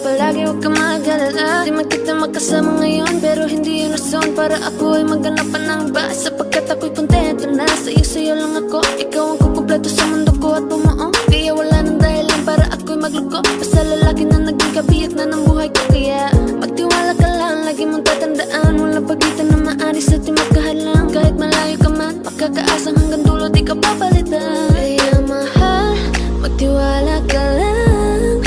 palagi, huwag ka mag-alala. Di man kita magkasama ngayon, pero hindi yun rason para ako ay maghanap pa ng iba. Sapagkat ako'y kontento na sa'yo lang ako. Ikaw ang kukumpleto sa mundo ko at bumuo. Kaya wala nang dahilan para ako'y magluko. Basta lalaki na naging kabiyak na ng buhay ko. Kaya magtiwala ka lang, lagi mong tatandaan, walang pagitan na maaris at di magkahalang. Kahit malayo ka man, makakaasang hanggang dulo di ka papalitan. Kaya mahal, magtiwala ka lang,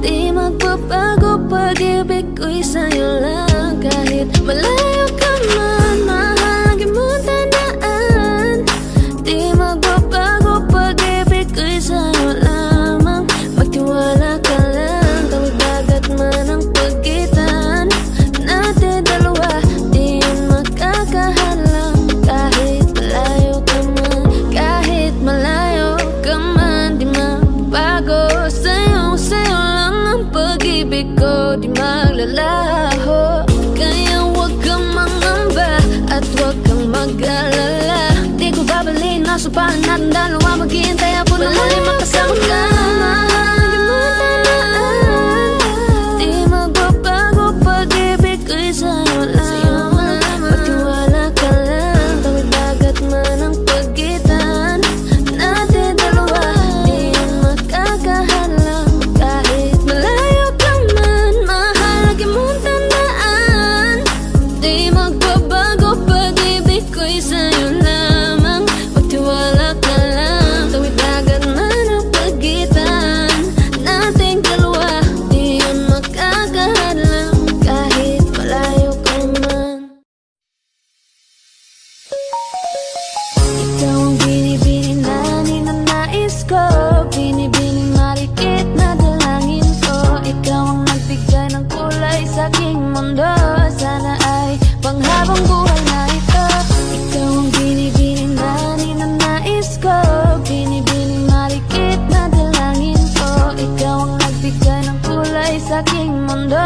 di magbabago, pag-ibig ko'y sa'yo lang. Kahit malayo ka man, mahal, lagi mong tandaan, di magbabago, pag-ibig ko'y sa'yo lamang. Magtiwala ka lang, tawid dagat man ang pagitan natin dalawa, di yun makakahalang. Kahit malayo ka man, kahit malayo ka man, di magbago, sa'yo lang ang pag-ibig ko, di maglalaho. Kaya huwag kang mangamba at huwag kang mag-alala. Di ko babalik na supahan natin dalawa, maghihintay ako na muli makasama ka. Di magbabago, pag-ibig ko'y sa'yo lang. Magtiwala ka lang, tawid dagat man ang pagitan natin dalawa, di yan makakahalang. Kahit malayo ka man, mahal, lagi mong tandaan, di magbabago, pag-ibig ko'y sa'yo lamang. Magtiwala ka lang, tawid dagat man ang pagitan nating dalawa, di yan makakahalang. Kahit malayo ka man. Ikaw ang binibini na ninanais ko, binibining marikit na dalangin ko. Ikaw ang nagbigay ng kulay sa aking mundo, sana ay panghabang buhay na ito. Ikaw ang binibining na ninanais ko, binibining marikit na dalangin ko. Ikaw ang nagbigay ng kulay sa aking mundo,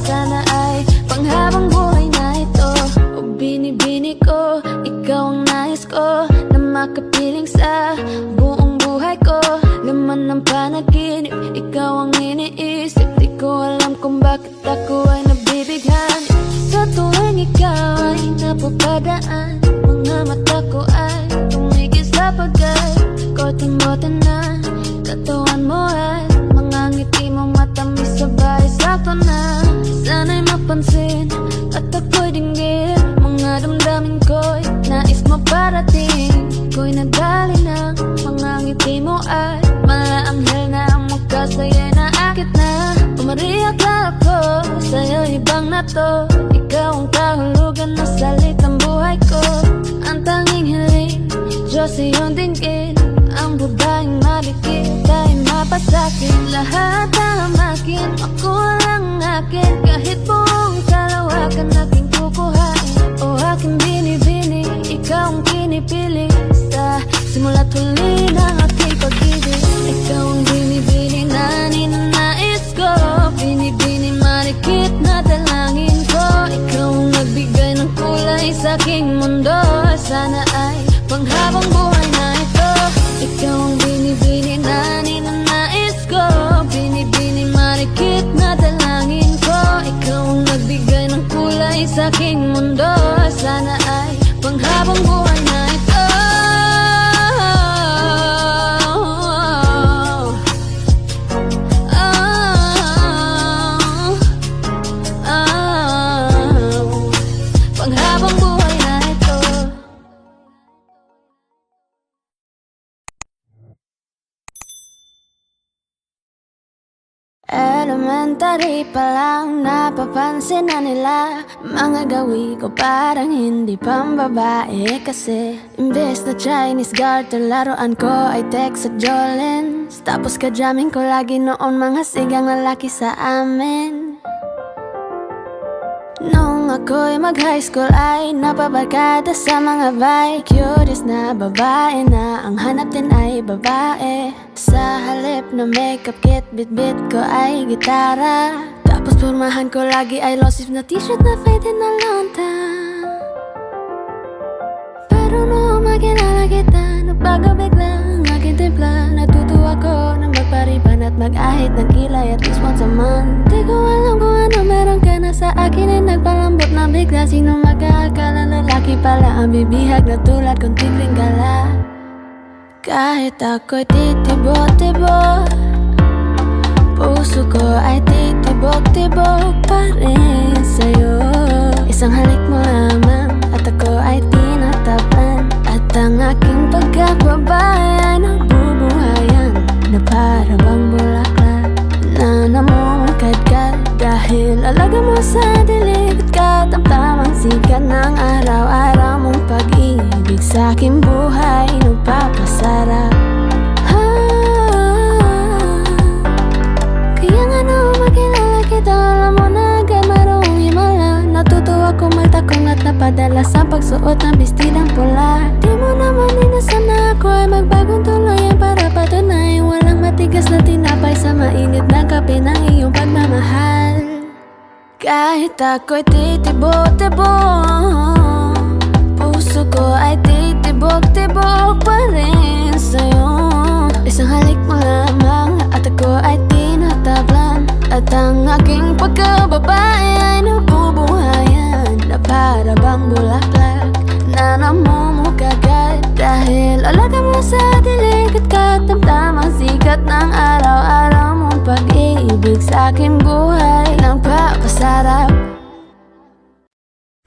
sana ay panghabang buhay na ito. O binibini ko, ikaw ang nais ko na makapiling sa buong buhay ko. Laman ng panaginip, ikaw ang iniisip. Di ko alam kung bakit ako ay nabibighani. Sa tuwing ikaw ay napapadaan, mga mata ko ay tumigil sa pagkat-kote-mote na katawan mo at mga ngiti mong matamis sabay sakto na. Sana'y mapansin at ako'y dinggin, mga damdamin ko'y nais mo parating. Ko'y nadali ng mga ngiti mo at malaanghel na ang mukha sa'yo'y naakit na. Umariyak na ako sa'yo, ibang na to. Ikaw ang kahulugan na salitang buhay ko. Ang tanging hiling, Diyos iyong dinggin. Ang babaeng malikit ay mapasakin. Lahat ang akin, ako lang akin. Kahit buong kalawakan aking kukuhain. O aking binibini, ikaw ang pinipili. Sa simula't huli ng aking pag-ibig. Ikaw ang binibini na ninanais ko, binibini marikit na dalangin ko. Ikaw ang nagbigay ng kulay sa aking mundo, sana ay panghabang buhay na ito. Ikaw ang binibini na ninanais ko, binibini marikit na dalangin ko. Ikaw ang nagbigay ng kulay sa aking mundo, sana ay panghabang buhay na ito. Panghabang buhay na ito. Elementary pa lang napapansin na nila mga gawi ko parang hindi pambabae. Kasi imbes na Chinese garter laruan ko ay Texas Jolens. Tapos ka-jamming ko lagi noon mga sigang lalaki sa amin. Nung ako'y mag-high school ay napabarkada sa mga bay. Curious na babae na ang hanap din ay babae. Sa halip na makeup kit, bit-bit ko ay gitara. Tapos pormahan ko lagi ay long sleeve na t-shirt na faded na lonta. Pero nung makilala kita, nagbago bigla ang aking timpla. Natutuwa ko na magpariban at mag-ahit ng kilay at least once a month. Di ko alam kung ano meron ka na sa akin ay nagpalambot na bigla. Sino mag-aakala lalaki pala ang bibihag na tulad kong tigling gala. Kahit ako'y titibok-tibok, puso ko ay titibok-tibok pa rin sa'yo. Isang halik mo lamang at ako ay tinatablan, at ang aking pagkakbabae ay nabubuhayan na para bang bulaklak na namumukadkad. Dahil alaga mo sa dilig at katamtamang sikat ng araw-araw mong pag-ibig sa aking buhay nagpapasarap. Kaya nga nung makilala kita, alam mo na agad marunong himala. Natutuwa kong magtakong at napadala sa pagsuot ng bestidang pula. Di mo naman inasan na ako ay magbagong tuluyan para patunayan walang matigas na tinapay sa mainit na kape ng iyong pagmamahal. Kahit ako'y titibok-tibok, puso ko ay titibok-tibok pa rin sa'yo. Isang halik mo lamang at ako ay tinatablan, at ang aking pagkababae ay nabubuhayan na para bang bulaklak na namumukagad. Dahil alaga mo sa dilig at katamtamang sikat ng araw-araw mong pag-ibig sa aking buhay nagpapasarap.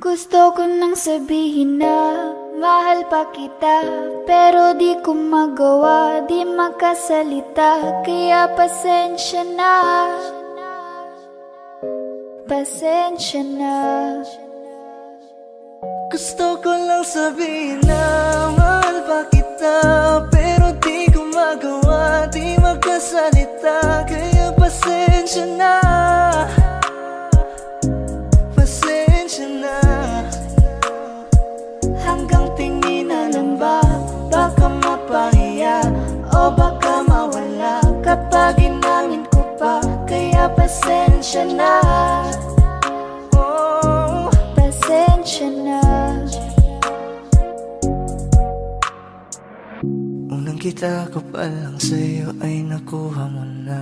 Gusto ko nang sabihin na mahal pa kita, pero di ko magawa, di makasalita. Kaya pasensya na, pasensya na. Gusto ko lang sabihin na mahal pa kita, pero di ko magawa, di makasalita. Kaya pasensya na, pasensya na. Hanggang tingin na lang ba, baka mapahiya o baka mawala kapag inangin ko pa. Kaya pasensya na, oh, Pasensya na. unang kita ko pa lang sa'yo ay nakuha mo na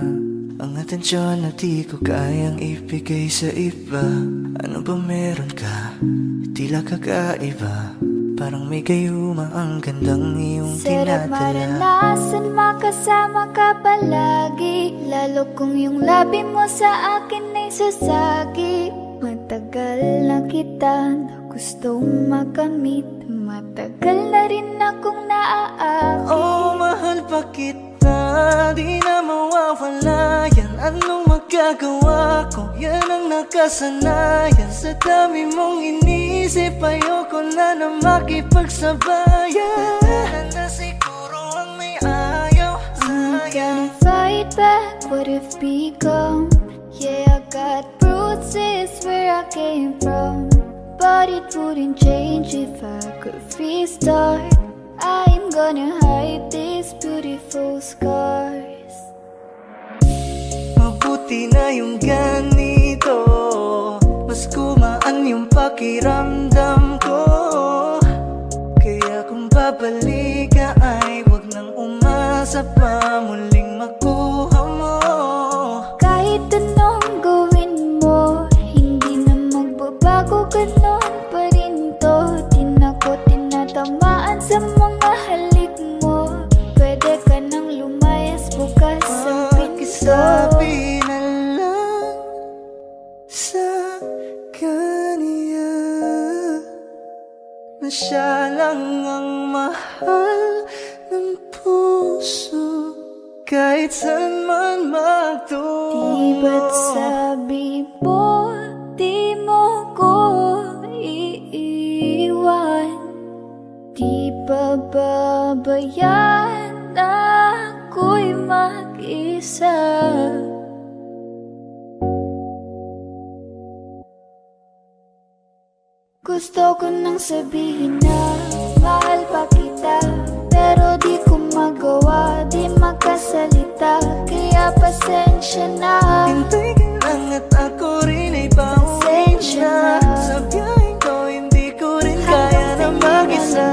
ang atensyon na di ko kayang ibigay sa iba. Ano ba meron ka? Tila kakaiba, parang may gayuma ang gandang iyong Sarap tinadala. maranasan makasama ka palagi, lalo kung yung labi mo sa akin ay sasagi. Matagal na kita na gustong makamit, matagal na rin akong naaakit. Oh, mahal pa kita, di na mawawala yan. Anong magagawa ko? Yan ang nakasanayan. Sa dami mong inisip, ayoko na na makipagsabayan. Tatanan na siguro ang may ayaw I'm sa'yo. gonna fight back what if become. Yeah, I got bruises where I came from, but it wouldn't change if I could restart. I'm gonna hide these beautiful scars. Mabuti na yung ganito, mas gumaan yung pakiramdam ko. Kaya kung babalik ka ay wag nang umasa pa muling makuha mo. Kahit anong gawin mo, hindi na magbabago, ganon pa rin to. Di na ko tinatamaan sa mga halik mo. Pwede ka nang lumayas bukas ang pinto. Pakisabi na lang sa kanya na siya lang ang mahal ng puso, kahit saan man magtungo. Di ba't sabi mo, di mo ko iiwan? Di ba babayaan na ako'y mag-isa? Gusto ko nang sabihin na mahal pa kita, pero di ko magawa, di makasalita. Kaya pasensya na, Hintay ka lang at ako rin ay pauwi pasensya na. na. Sa biyaheng ko hindi ko rin kaya na mag-isa.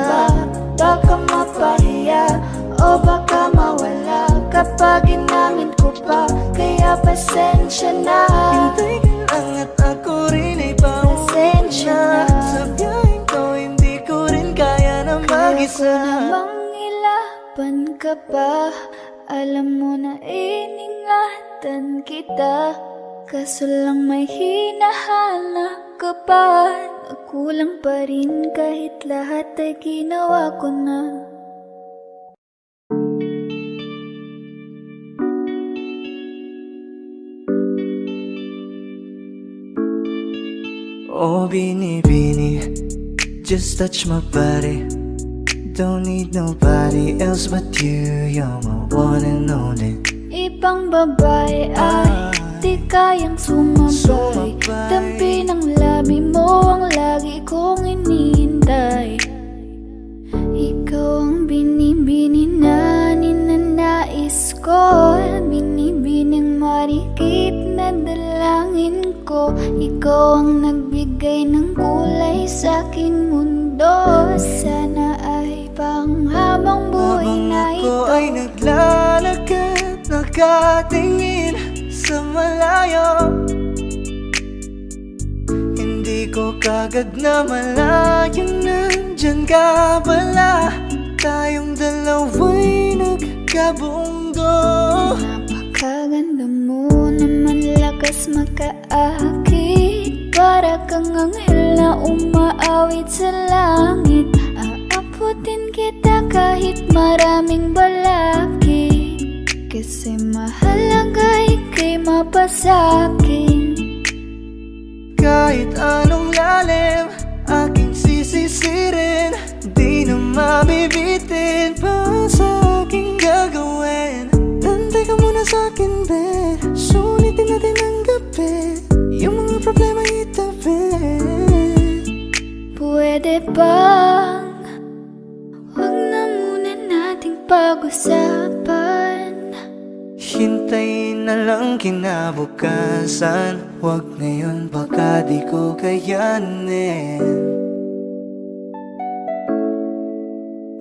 Baka mapahiya o baka mawala kapag inangin ko pa. Gusto ko namang ilaban ka pa. Alam mo na iningatan kita, kaso lang may hinahanap ka pa. Nagkulang pa rin kahit lahat ay ginawa ko na. Oh, Bini, just touch my body. Don't need nobody else but you. You're my one and only. Ibang babae ay di kayang sumabay. Dampi ng labi mo ang lagi kong iniintay. Ikaw ang binibini na ninanais ko, binibining marikit na dalangin ko. Ikaw ang nagbigay ng kulay sa aking mundo. Sana ay panghabang buhay na Habang ako ito. ay naglalakad, nakatingin sa malayo, hindi ko kagad na malayang nandyan ka pala. Tayong dalawa'y nagkabundo. Napakaganda mo naman, lakas makaakit. Para kang anghel na umaawit sa langit. Aabutin kita kahit maraming balakid, kasi mahalaga ika'y mapasakin. Kahit anong lalim, aking sisisirin, di na mabibitin pa sa aking gagawin. Nantay ka muna sa'kin, be, sulitin natin ang gabi. Yung mga problema itabi. Pwede bang wag na muna nating pag-usapan? Hintayin na lang kinabukasan. Huwag ngayon, baka di ko kayanin.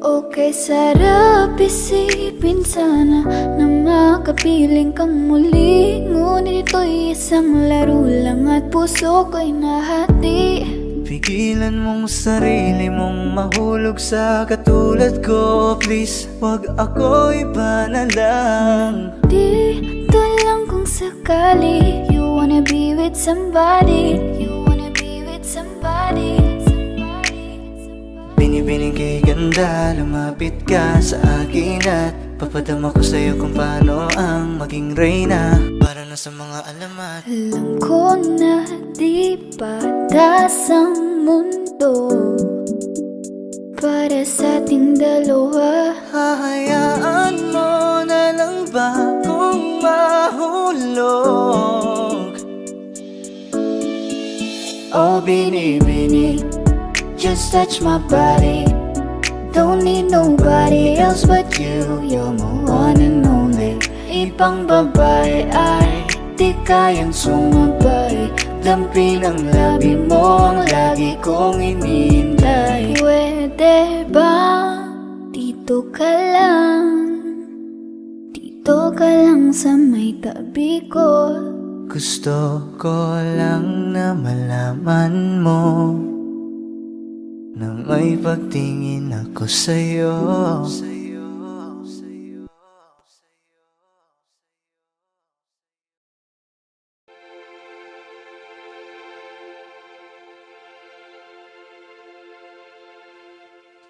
Okay, sarap isipin sana na makapiling kang muli. Ngunit ito'y isang laro lang at puso ko'y nahati. Pigilan mong sarili mong mahulog sa katulad ko. Please, wag ako, iba na lang. Dito lang kung sakali you wanna be with somebody. You wanna be with somebody. Binibining kay ganda, lumapit ka sa akin at papadama ko sa'yo kung paano ang maging reyna. Para na sa mga alamat. Alam ko na di patas ang mundo para sa ating dalawa. Hahayaan mo na lang ba kung mahulog? Oh, Bini, just touch my body. Don't need nobody else but you. You're my one and only. Ibang babae ay di kayang sumabay. Dampi ng labi mo ang lagi kong iniintay. Pwede ba dito ka lang sa may tabi ko? Gusto ko lang na malaman mo na may pagtingin ako sa'yo.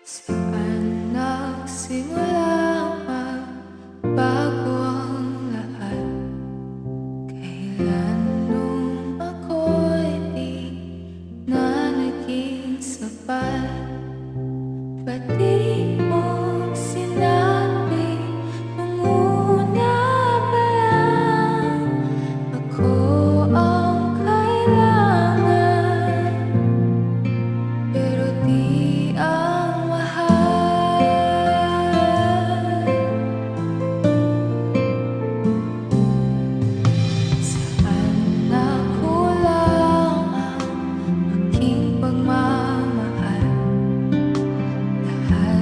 Saan nagsimula bago ang lahat? Kailan nung ako'y di na naging sapat? Ba't di mo sinabi nung una pa lang ako ang kailangan? Pero di ang mahal. Saan nakulang ang aking pagmamahal? Lahat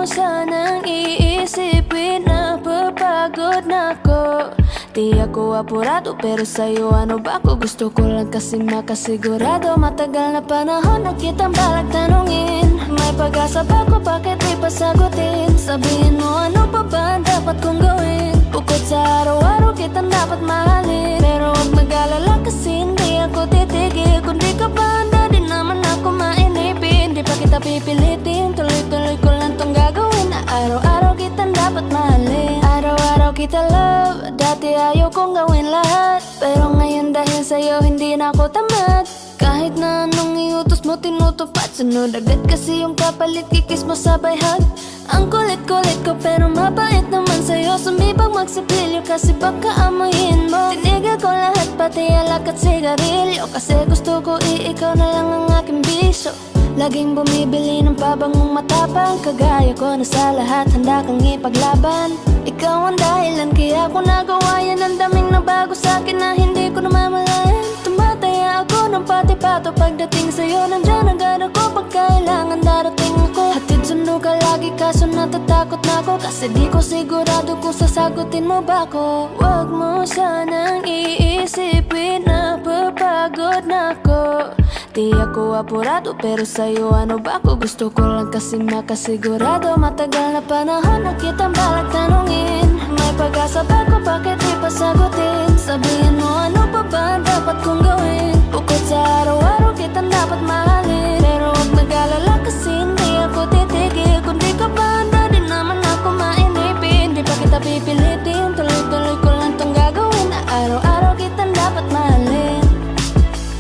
sanang iisipin na papagod na ako. Di ako apurado pero sa'yo ano ba ako? Gusto ko lang kasi makasigurado. Matagal na panahon na kitang balak tanungin. May pag-asa ba ko, bakit di pa sagutin? Sabihin mo ano pa ba ang dapat kong gawin? Bukod sa araw-araw kitang dapat mahalin. Pero huwag mag-alala kasi hindi ako titigil. Kung di ka pa handa di naman ako mainipin. Di pa kita pipilitin, tuloy-tuloy ko lang tong gagawin. Na araw-araw kitang dapat mahalin. Araw-araw kita love, dati ayaw kong gawin lahat. Pero ngayon dahil sa'yo hindi na ako tamad. Kahit na anong iutos mo tinutupad. Sunod agad kasi yung kapalit, kikis mo sabay hug. Ang kulit-kulit ko pero mabait naman sa'yo. Sumibang magsipilyo kasi baka amoyin mo. Tinigil ko lahat pati alak at sigarilyo. Kasi gusto ko ikaw na lang ang aking bisyo. Laging bumibili ng pabangong matapang. Kagaya ko na sa lahat handa kang ipaglaban. Ikaw ang dahilan kaya ko nagawa yan. Ang daming nabago sa'kin na hindi ko namamalayan. Tumataya ako ng pati-pato pagdating sa'yo. Nandyan agad ako pag kailangan darating ako. Hatid sundo ka lagi kaso natatakot na ako. Kasi di ko sigurado kung sasagutin mo ba ako. Huwag mo sanang iisipin na papagod na ako. Di ako apurado pero sa'yo ano ba ako? Gusto ko lang kasi makasigurado. Matagal na panahon na kitang balak tanungin. May pag-asa ba ko, bakit di pa sagutin? Sabihin mo ano pa ba ang dapat kong gawin? Bukod sa araw-araw kitang dapat mahalin. Pero huwag mag-alala kasi hindi ako titigil. Kung di ka pa handa di naman ako mainipin. Di pa kita pipilitin, tuloy-tuloy ko lang tong gagawin. Na araw-araw kitang dapat mahalin.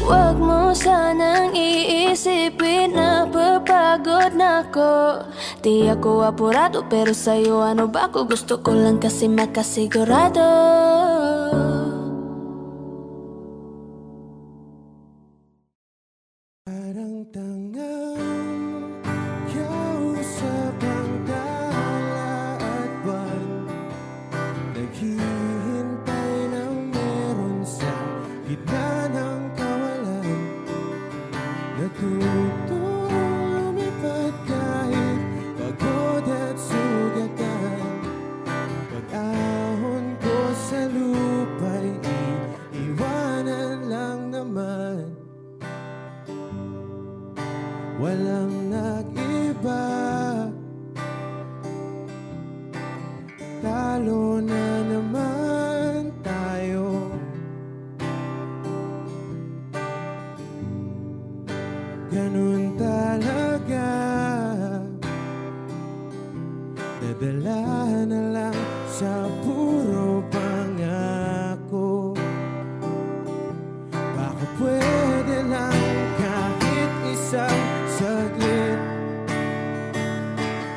Huwag mo sanang iisipin na papagod na ako. Di ako apurado pero sa'yo ano ba ako? Gusto ko lang kasi makasigurado. Parang tangang kausap ang tala at buwan. Naghihintay ng meron sa gitna ng kawalan. Natutong lumipad kahit pagod at sugatan. Pag-ahon ko sa lupa'y iiwanan lang naman. Walang nag-iba, talo na naman tayo. Ganun talaga, nadala na lang sa puro pangako. Baka pwede lang kahit isang saglit,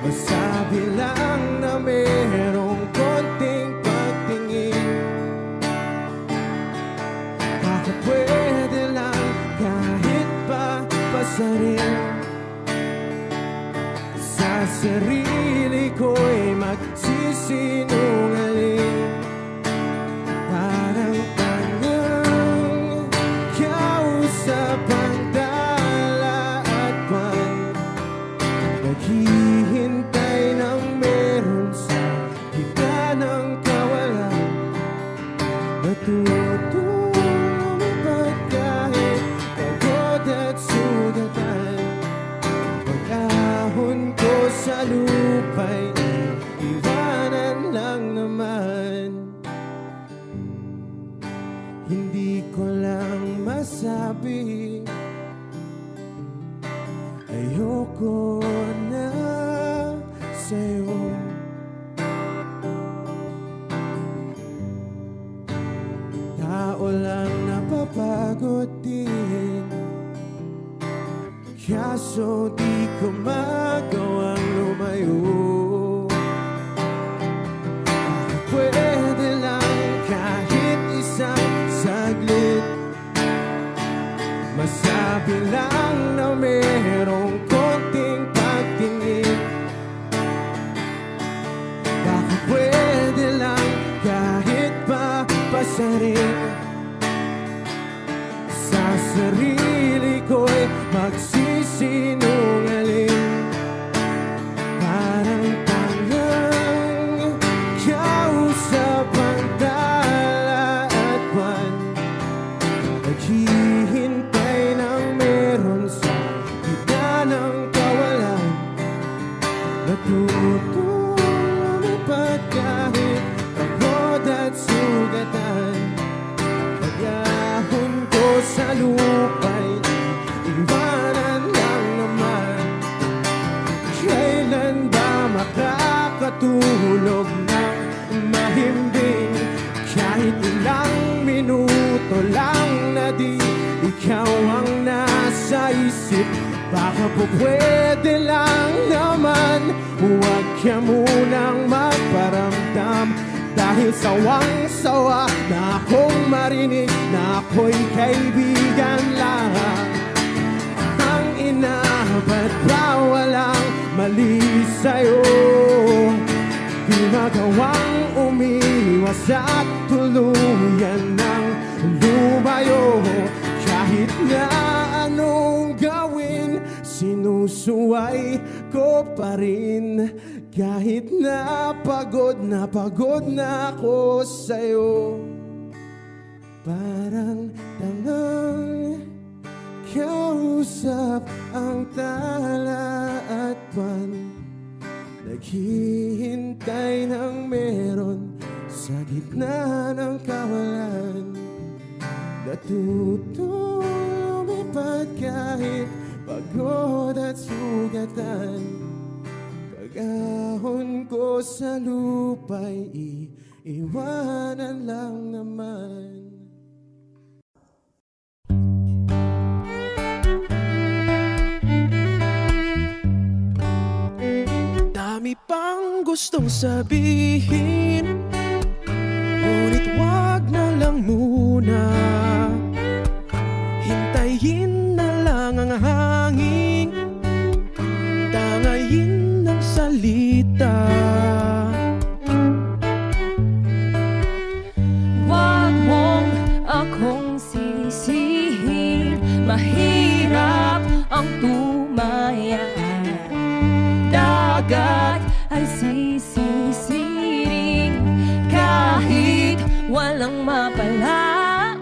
masabi lang na merong konting pagtingin. Baka pwede lang kahit pa pasarin. Sa sarili ko'y magsisinungaling. Parang tangang kausap ang tala at buwan. Naghihintay ng meron sa gitna ng kawalan. Natutong lumipad kahit pagod at sugatan. Pag-ahon ko sa lupa'y iwanan lang naman. Hindi ko lang masabi, ayoko na sa'yo. Tao lang napapagod din, kaso di ko magawang lumayo. Pwede lang kahit isang saglit, masabi lang na merong konting pagtingin. Baka pwede lang kahit pa pasarin. Sa sarili ko'y magsisinungaling. Parang isip. Baka po pwede lang naman huwag ka munang magparamdam. Dahil sawang-sawa na akong marinig na ako'y kaibigan lang. Ang ina, ba't ba walang mali sa'yo? Di magawang umiwas at tuluyan ng lumayo. Kahit na anong gawin, sinusuway ko pa rin. Kahit na pagod na ako sa'yo. Parang tangang kausap ang tala at buwan, naghihintay ng meron sa gitna ng kawalan. Natutong lumipad kahit pagod at sugatan. Pag-ahon ko sa lupa'y iiwanan lang naman. Dami pang gustong sabihin, ngunit wag na lang muna. Hintayin na lang ang hangin, tangayin ng salita. Wag mong akong sisihin, mahirap ang tumaya. Dagat ay sisisiring kahit walang mapalaan.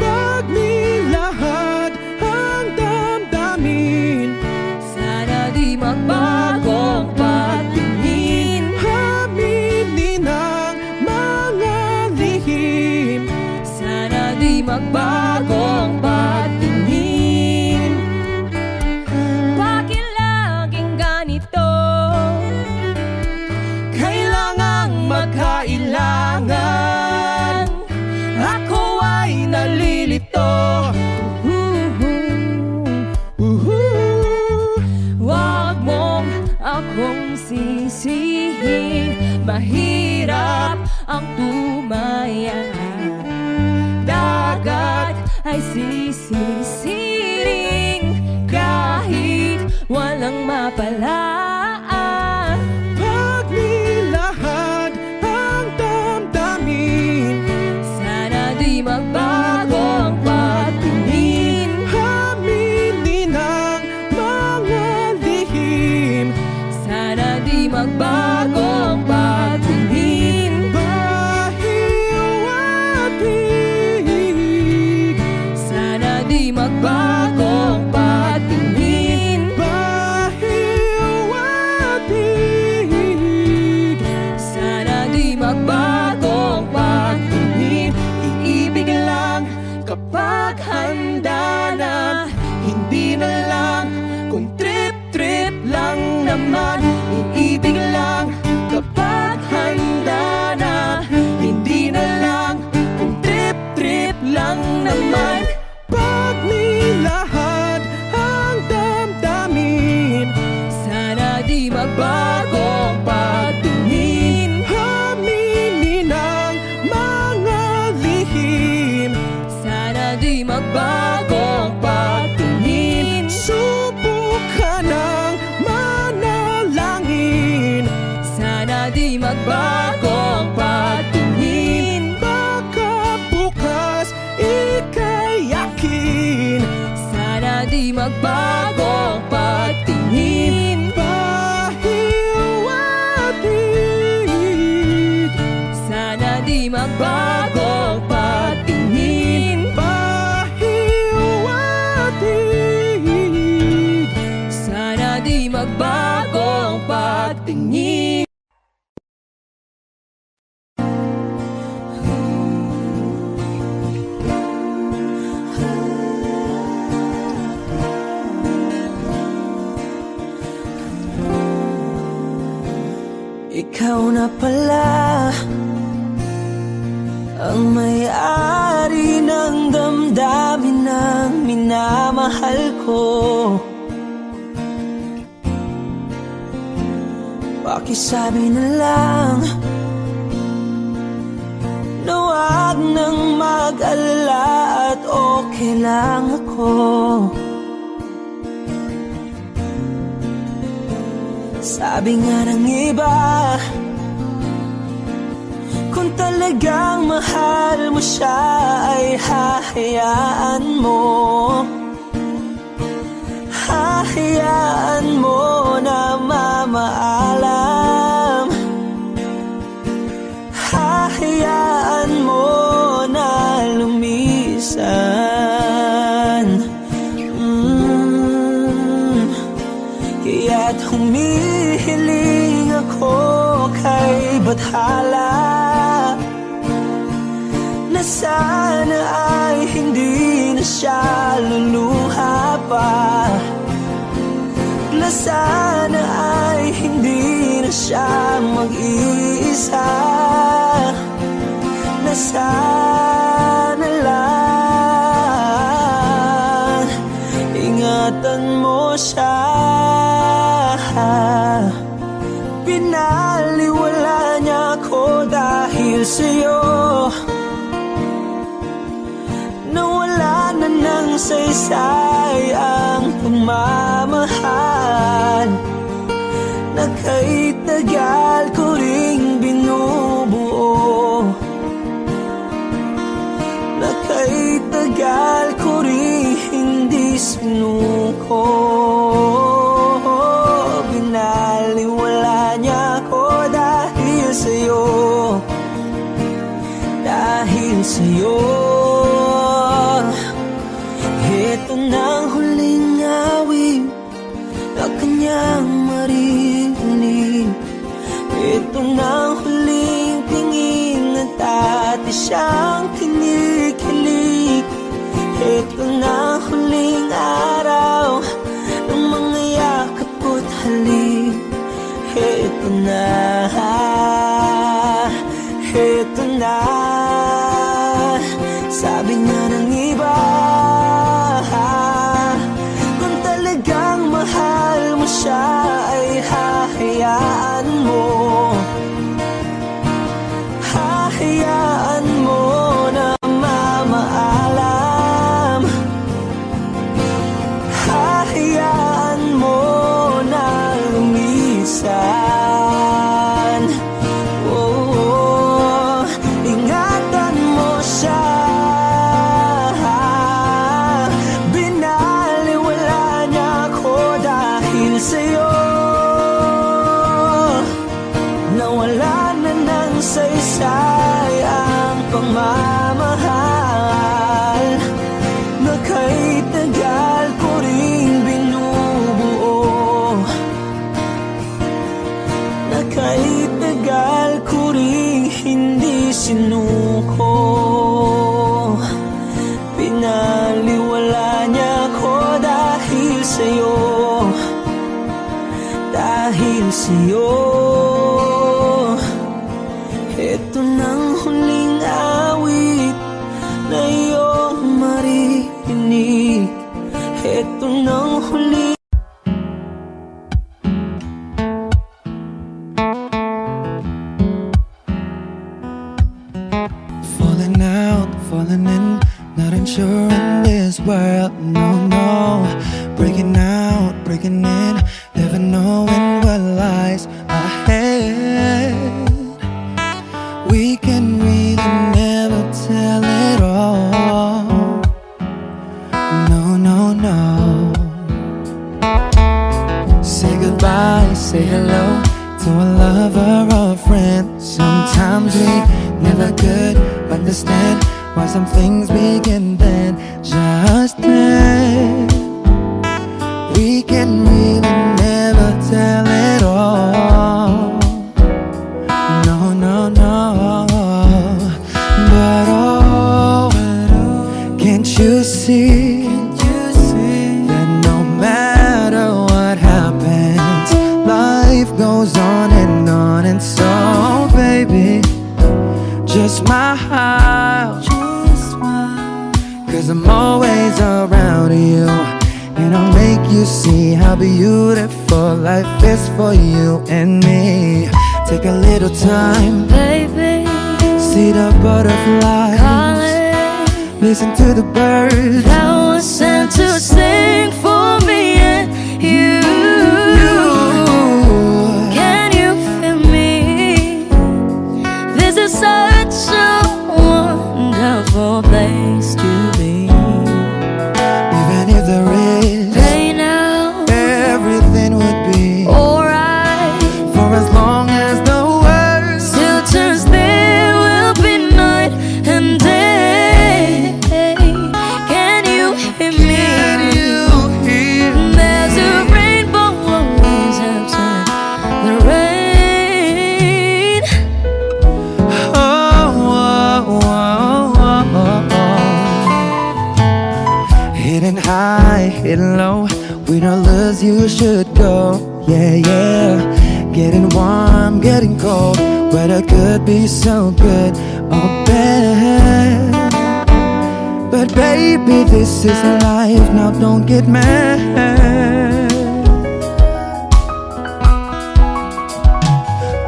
Pag nilahad ang damdamin, Sana di magbagong patingin. aminin ang mga lihim. Sana di magbagong patingin. Bakit laging ganito? Kailangang magkailangan. Ako ay nalilito. Wag mong akong sisihin, mahirap ang tumaya. Dagat ay sisisiring kahit walang mapalaan. Pag nilahad ang damdamin, Sana di magbagong patingin. aminin ang mga lihim. Sana di magbagong patingin. Bahiw at hig, Sana di magbagong patingin. bahiw at hig. Sana di magbagong patingin. Iibig lang kapag handa na, hindi na lang kung trip-trip lang naman. Iibig lang kapag handa na, hindi na lang kung trip-trip lang naman. Pag nilahad ang damdamin, Sana di magbagong patingin. aminin ang mga lihim. Sana di magbagong patingin. Subukan ng manalangin, Sana di magbagong patingin. baka bukas ika'y yakin. Sana di magbagong patingin. Bahiw at hig, Sana di magbagong patingin. bahiw at hig. Sana di magbagong patingin. Ikaw na pala ang may-ari ng damdamin ng minamahal ko. Pakisabi na lang na wag nang mag-alala at okay lang ako. Sabi nga ng iba, kung talagang mahal mo siya ay hahayaan mo. Hahayaan mo na mamaalam. Hahayaan mo na lumisan. Kaya't humihiling ako kay Bathala na sana ay hindi na siya luluha pa, na sana ay hindi na siya mag-iisa, na sana lang ingatan mo siya. Pinaliwala niya ako dahil sa'yo, nawala na ng saysay ang pagmamahal na kahit tagal ko ring binubuo, na kahit tagal ko ring hindi sinuko. Binaliwala niya ako dahil sa'yo, dahil sa'yo. Ito na ang huling awit na kanyang maririnig. Ito na ang huling tingin at dati siyang kinikilig. Ito na ang huling araw ng mga yakap ko't halik. Ito na, ito na. Sabi nga ng iba, kung talagang mahal mo siya ay hahayaan mo. Hahayaan mo na mamaalam. Hahayaan mo na lumisan. Oh, ingatan mo siya. Binaliwala niya ako dahil sa'yo, nawala na ng saysay ang pagmamahal na kahit tagal ko ring binubuo, na kahit tagal ko ring hindi sinuko. Pinaliwala niya ako dahil sa'yo, dahil sa'yo. Ito nang huling awit na iyong maririnig. Ito nang huling Falling out, falling in, not unsure in this world, no, no. Breaking out, breaking in, never knowing what lies ahead. We can really never tell it all, no, no, no. Say goodbye, say hello to a lover or a friend. Sometimes we never could understand why some things begin then, just then. We can really never tell it all, no, no, no. But oh, can't you see that no matter what happens, life goes on, and so baby, just smile, 'cause I'm always on see how beautiful life is for you and me. Take a little time, Baby, see the butterflies, calling. listen to the birds. That was sent to sing for me and you. Can you feel me? This is such a wonderful place to be. Even if there is Right now, everything would be alright. for as long as the world Still turns, there will be night and day. Can you hear me? can you hear? There's a rainbow always after the rain. Hidden high, hidden low, with all lures you should go. Yeah, yeah. Getting warm, getting cold, weather could be so good or bad. But baby, this is life, now don't get mad.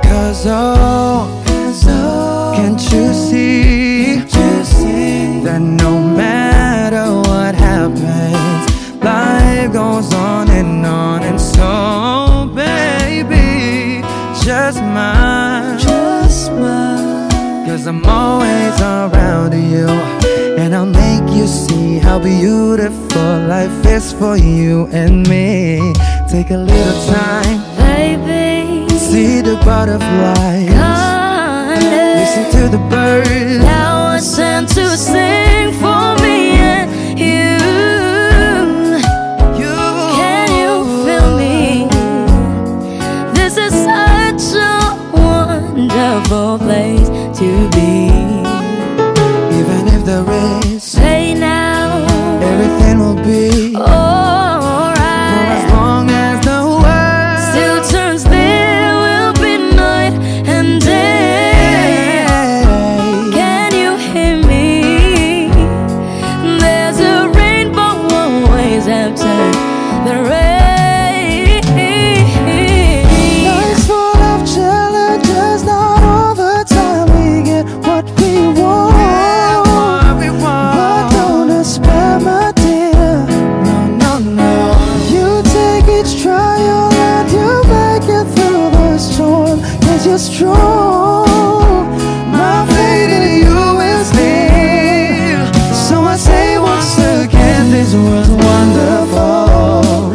Cause oh, can't you see that no matter what happens, life goes on and on. And so baby, just mine, cause I'm always around you, and I'll make you see how beautiful life is for you and me. Take a little time, Baby, see the butterflies, calling. listen to the birds. That was sent to sing for me and you. Can you feel me? This is such a wonderful place to be. Even if there is Say now, everything will be for as alright. long as the world Still turns, there will be night and day. Can you hear me? There's a rainbow always after the rain. Life's full of challenges, not all the time we get what we want. But don't despair, my dear. No, no, no. You take each trial and you make it through the storm, cause you're strong. My faith in you is near. So I say once again, this was wonderful.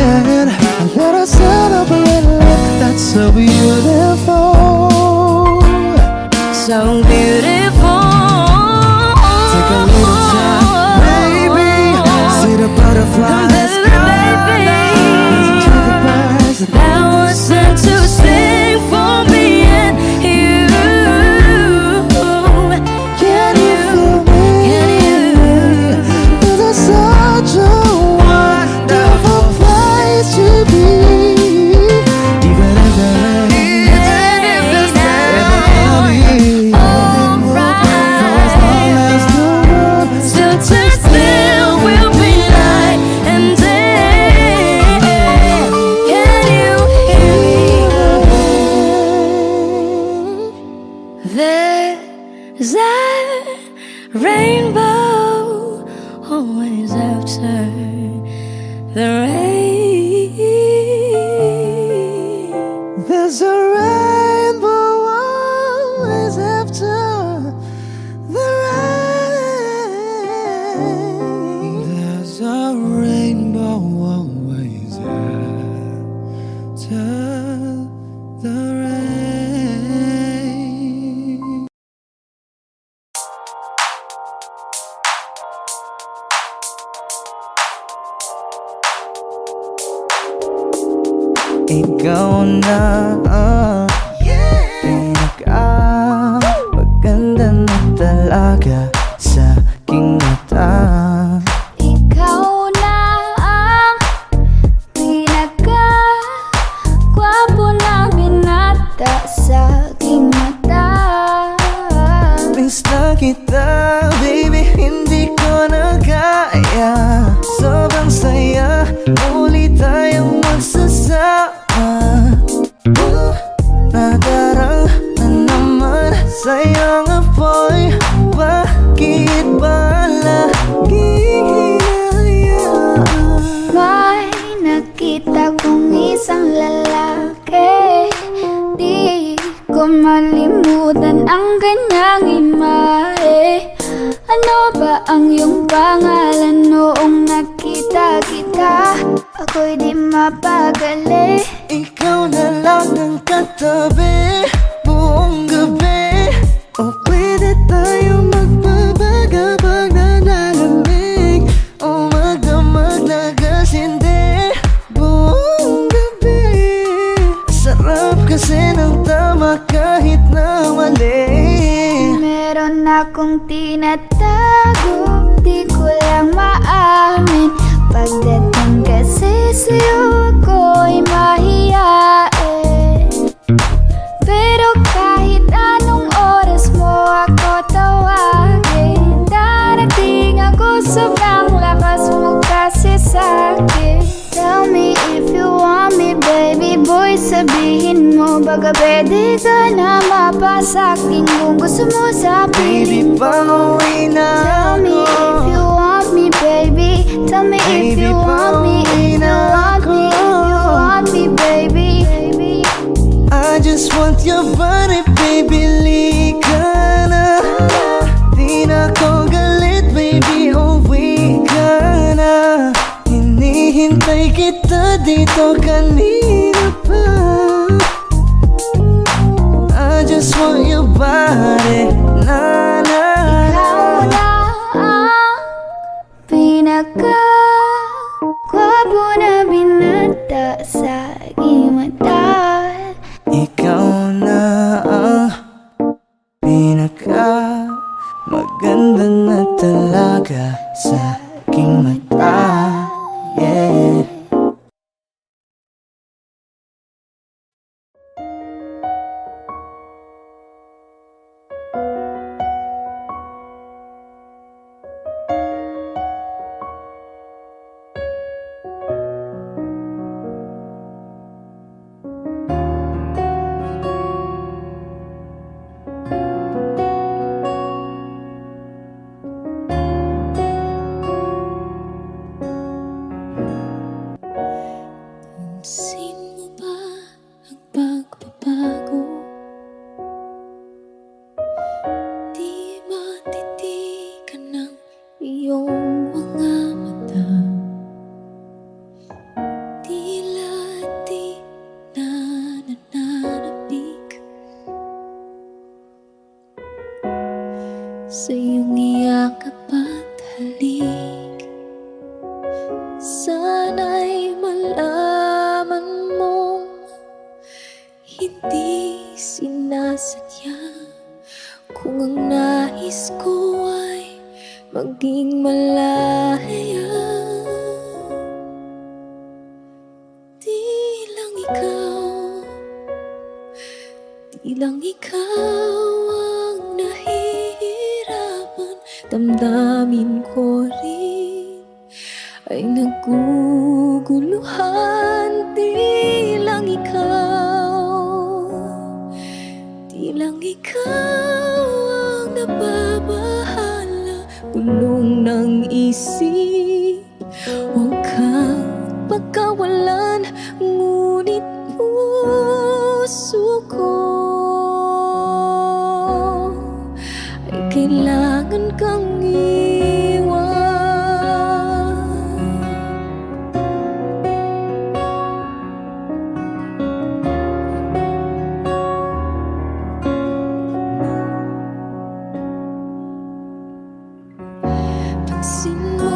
And let us celebrate life that's so beautiful. So beautiful. Take a little time, baby. See the butterflies, Baby, listen to the birds. that was sent to sing for me and you. Can you feel Can me? you? This is such a wonderful place to be. Even if there is everything will be for as long as the world Still turns, there will be night and day. Can you hear me? There's a rainbow always after the rain. There's a rainbow always after the rain. There's a rainbow always after the rain. Ikaw na maganda na talaga sa aking mata. Ikaw na ang pinaka-gwapo na binata sa aking mata. Miss na kita, baby, hindi ko na kaya. Sobrang saya, ulit magsasama. Nadarang na naman sa iyong apoy. Bakit ba laging hinahayaan? May nakita kong isang lalaki, di ko malimutan ang kanyang imahe. Ano ba ang iyong pangalan noong nakita kita? Ako'y di mapagali. Ikaw na lang ang katabi buong gabi. O pwede tayo magbabaga pag nanalamig, o magdamag na gasindi buong gabi. Sarap kasi ng tama kahit na mali. Meron akong tinatago, di ko lang maamin. Pagdating kasi sa'yo ako'y mahiyain. Pero kahit anong oras mo ako tawagin, darating ako, sobrang lakas mo kasi sa'kin. Tell me if you want me, baby boy, sabihin mo. Baga pwede ka na mapasa'kin kung gusto mo sa Baby, piling ko. pauwi na Tell me if you want me, baby. Tell me if Baby, you want me, pauwi if you na want me, if you ako. want me, baby. I just want your body, baby, lika na. Di na ko galit, baby, uwi ka na. Hinihintay kita dito kanina pa. I just want your body, na na na. Ikaw na ang pinaka-gwapo na binata sa aking mata. Ikaw na ang pinaka maganda na talaga sa aking mata. Yeah. Pansin mo ba ang pagbabago? Di matitigan ng iyong mga mata. Tila di na nananabik sa iyong iyakap at halik. Sana'y malaman mong hindi sinasadya. Kung ang nais ko ay maging malaya, di lang ikaw ang nahihirapan. Damdamin ko rin ay naguguluhan. Di lang ikaw ang nababahala. Bulong ng isip, huwag kang pagkawalan. Ngunit puso ko ay kailangan kang iwan. Pansin mo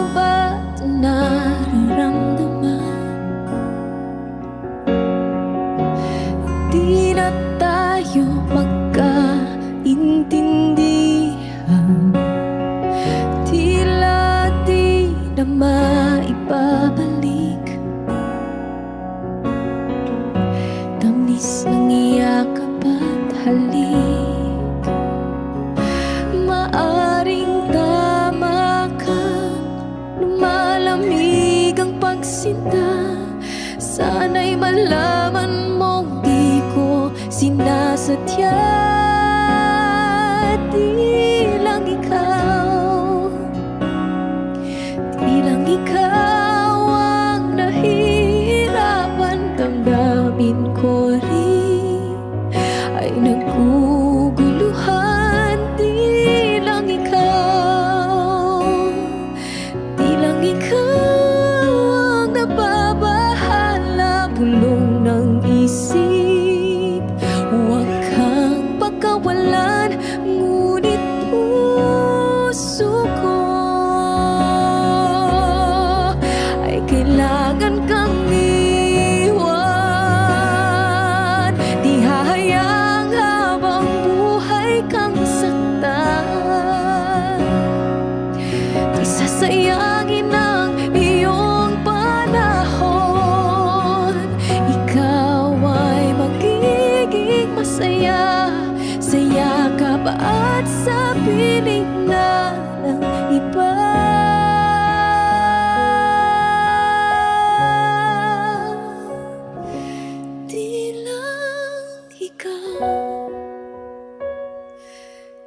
kailangan kang iwan. Di hahayaang habang buhay kang saktan. Di sasayangin ang iyong panahon. Ikaw ay magiging masaya sa yakap at sa piling na ng iba.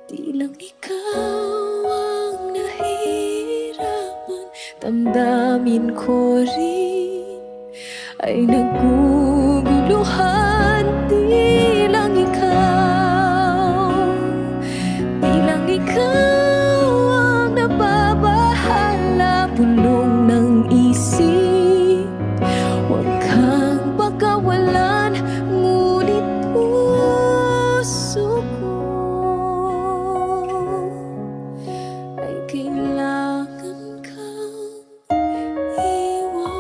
Di lang ikaw ang nahihirapan. Damdamin ko rin ay naguguluhan. Di lang ikaw ang nababahala. Bulong ng isip, huwag kang pagkawalan. Ngunit puso ko ay kailangan kang iwan.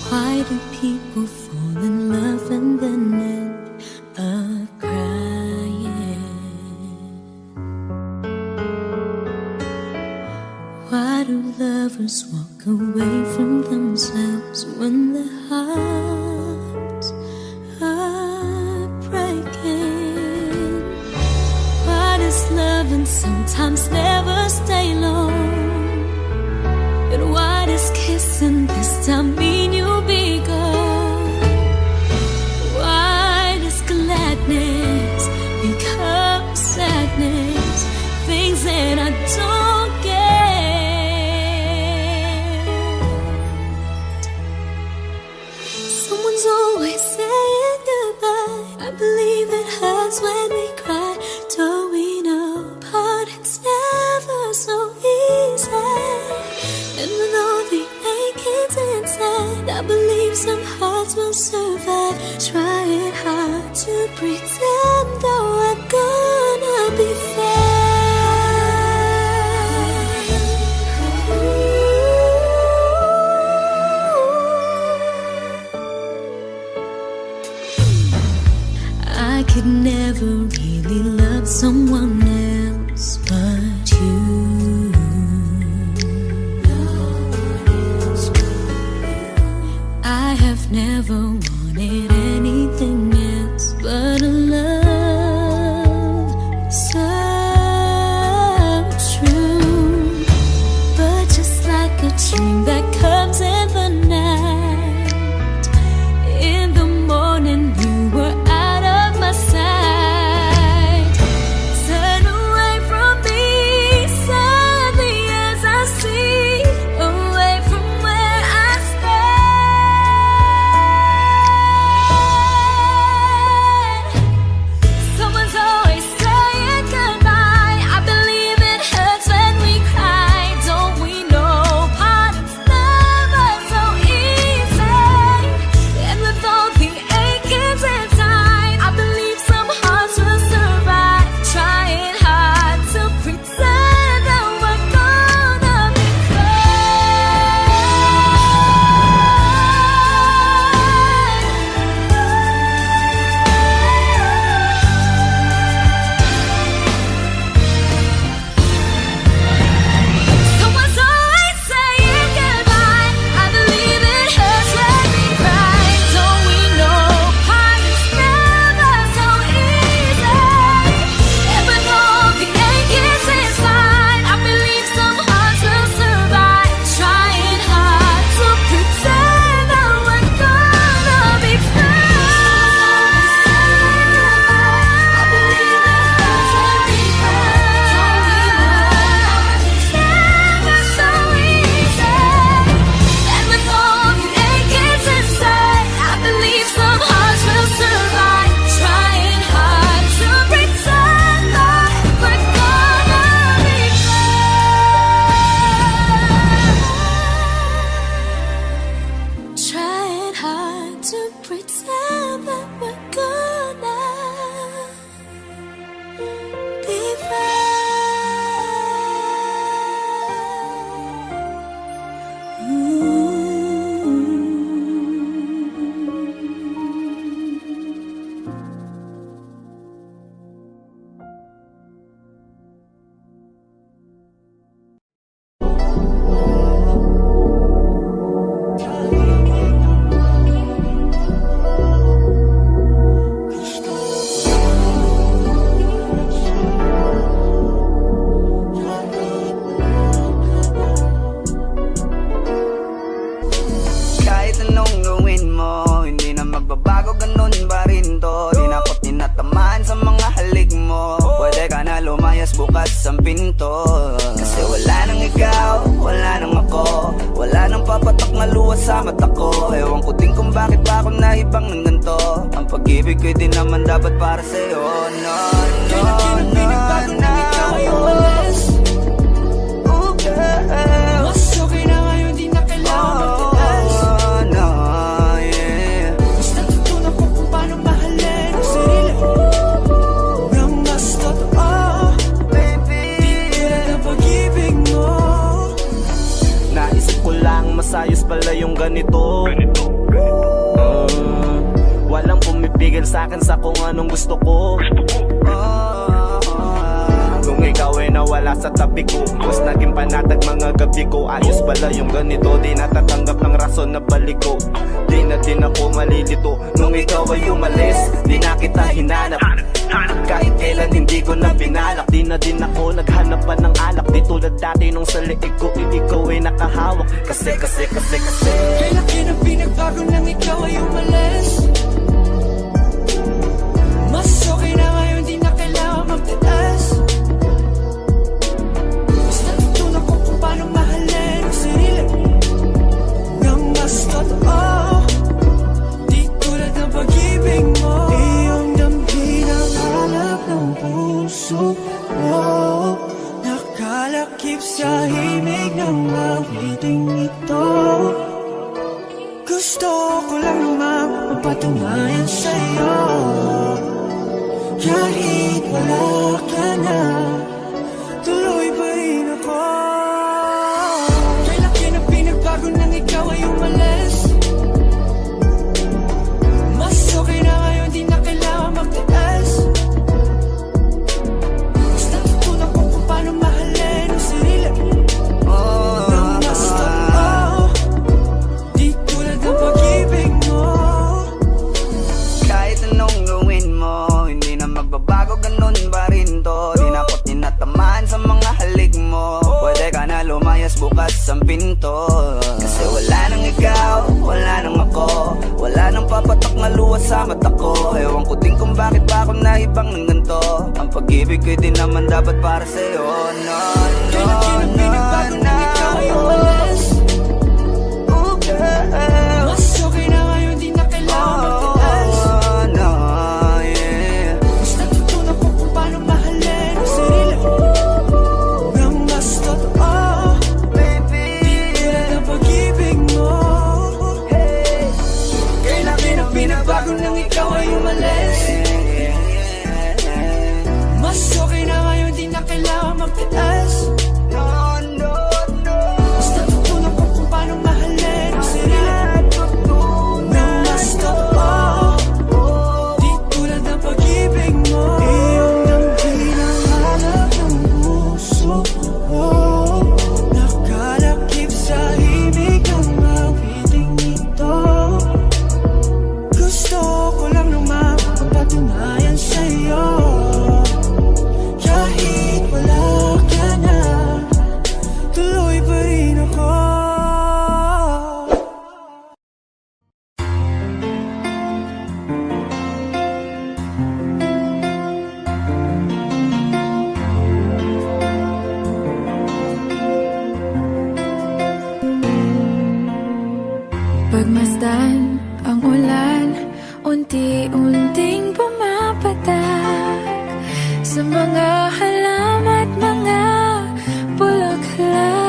Why do people fall in love and then end up crying? Why do lovers walk away from themselves when their hearts are breaking? Why does loving sometimes never stay long? And why does kissing this time mean you'll be gone? Why does gladness become sadness? Things that I don't get. Someone's always saying goodbye. I believe it hurts when we cry. Don't we know parting's never so easy? And with all the achings inside, I believe some hearts will survive. Trying hard to pretend that we're gonna be fine. I could never really love someone else but you. I have never wanted anything else but a love so true. But just like a dream that comes in the night, in the morning you were out of my sight. Turn away from me, sadly as I see, away from where I stand. Someone's always saying goodbye. I believe it hurts when we cry. Don't we know parting's never so easy? And with all the achings inside, I believe some hearts will survive. Trying hard to pretend that we're gonna be Someone's always saying goodbye. I believe it hurts when we cry. Don't we know parting's never so easy? And with all the achings inside, I believe some hearts will survive. Trying hard to pretend that we're gonna be fine. I believe it hurts when we cry. Don't we know parting's never so easy? And with all the achings inside, I believe some hearts will survive. Trying hard to pretend that we're gonna be fine. Trying hard to pretend that we're gonna be Kahit anong gawin mo, hindi na magbabago, ganun pa rin to. Di na ako tinatamaan sa mga halik mo. Pwede ka na lumayas, bukas ang pinto. Kasi wala nang ikaw, wala nang ako, wala nang papatak na luha sa mata ko. Ewan ko din kung bakit pa ako naibang ng ganito. Ang pag-ibig ko'y di naman dapat para sa'yo. No, no, no, no, umalis. Oh, girl. Mas okay na ngayon, di na kailangan magtaas. Oh, no, yeah. Basta't sa'kin sa kung anong gusto ko. Nung ikaw ay nawala sa tabi ko, mas naging panatag mga gabi ko. Ayos pala yung ganito, di natatanggap ng rason na balik ko. Di na din ako malilito. Nung ikaw ay umalis, di na kita hinanap. Kahit kailan hindi ko na binalak. Di na din ako naghanap pa ng alak. Di tulad dati nung sa liig ko, ikaw ay nakahawak. Kasi Kailan kinang pinagbago nang ikaw ay umalis? Mas okay na ngayon, di na kailangan magtiis. Mas natutunan ko kung paano mahalin ang sarili nang mas totoo. Di tulad ng pag-ibig mo. Iyong damhin ang hanap ng puso mo. Nakalakip sa himig ng awiting ito. Gusto ko lang naman mapatunayan sa'yo. Kahit wala ka na, tuloy pa rin ako. Kailan kinang pinagbago nang ikaw ay umalis? Mas okay na ngayon, di na kailangan magtiis. Mas natutunan ko kung paano mahalin ang sarili nang mas totoo. Di tulad ng pag-ibig mo. Kahit anong gawin mo, hindi na magbabago, ganun pa rin to. Di na ako tinatamaan sa mga halik mo. Pwede ka na lumayas, bukas ang pinto. Kasi wala nang ikaw, wala nang ako. Wala nang papatak na luha sa mata ko. Ewan ko din kung bakit pa ako naibang ng ganito. Ang pag-ibig ko'y di naman dapat para sa'yo. No, Kailan kinang pinagbago nang ikaw ay umalis? Mas okay na ngayon, di na kailangan magtiis. no, yeah. Mas natutunan ko kung paano mahalin ang sarili nang mas totoo. Di tulad ng pag-ibig mo. Kailan kinang pinagbago nang ikaw ay umalis? Mas okay na ngayon, di na kailangan magtiis. Mas natutunan ko kung paano mahalin ang sarili nang mas totoo. Di tulad ng pag-ibig mo. Iyong damhin ang hanap ng puso mo. Nakalakip sa himig ng awiting ito. Gusto ko lang naman mapatunayan sa'yo. Kahit wala ka na, tuloy pa rin ako. Pagmasdan ang ulan, unti-unting pumapatak sa mga halamat, mga bulaklak.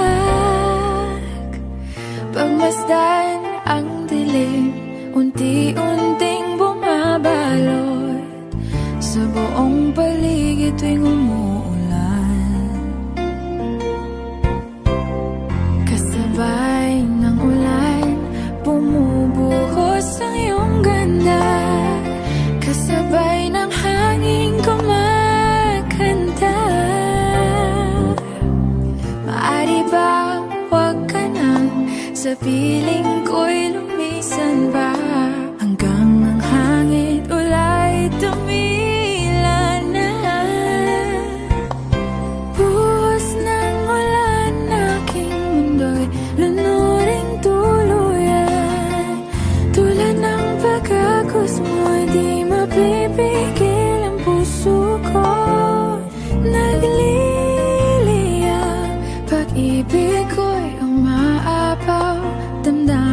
Pagmasdan ang dilim, unti-unting bumabalot sa buong paligid tuwing umuulan. Kasabay ng ulan, bumubuhos ang iyong ganda. Kasabay ng hangin kumakanta. Maari ba wag ka nang sa piling ko'y lumisan ba? Hanggang ang hangin ulay tumila na. Buhos ng ulan, aking mundo'y lunuring tuluyan. Tulad ng pagkagos mo'y di mapipigil ang puso ko. Nagliliyab, pag-ibig ko'y umaapaw, damdamin